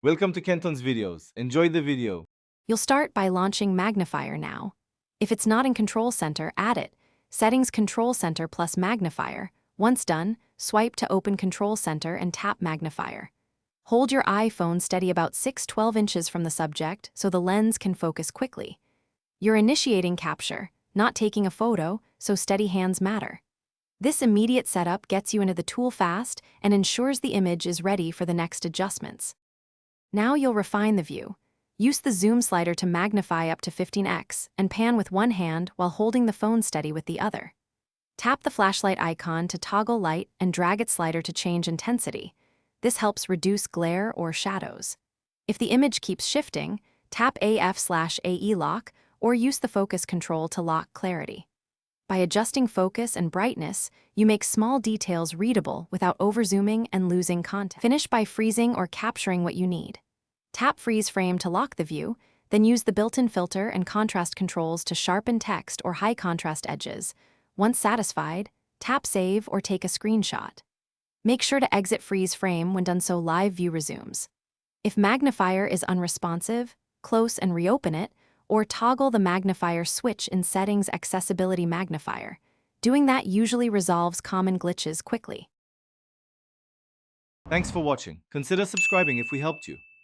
Welcome to Kenton's videos. Enjoy the video. You'll start by launching Magnifier now. If it's not in Control Center, add it. Settings Control Center plus Magnifier. Once done, swipe to open Control Center and tap Magnifier. Hold your iPhone steady about 6-12 inches from the subject so the lens can focus quickly. You're initiating capture, not taking a photo, so steady hands matter. This immediate setup gets you into the tool fast and ensures the image is ready for the next adjustments. Now you'll refine the view. Use the zoom slider to magnify up to 15x and pan with one hand while holding the phone steady with the other. Tap the flashlight icon to toggle light and drag its slider to change intensity. This helps reduce glare or shadows. If the image keeps shifting, tap AF/AE lock or use the focus control to lock clarity. By adjusting focus and brightness, you make small details readable without overzooming and losing context. Finish by freezing or capturing what you need. Tap Freeze Frame to lock the view, then use the built-in filter and contrast controls to sharpen text or high-contrast edges. Once satisfied, tap Save or take a screenshot. Make sure to exit Freeze Frame when done so live view resumes. If Magnifier is unresponsive, close and reopen it, or toggle the magnifier switch in Settings Accessibility Magnifier. Doing that usually resolves common glitches quickly. Thanks for watching. Consider subscribing if we helped you.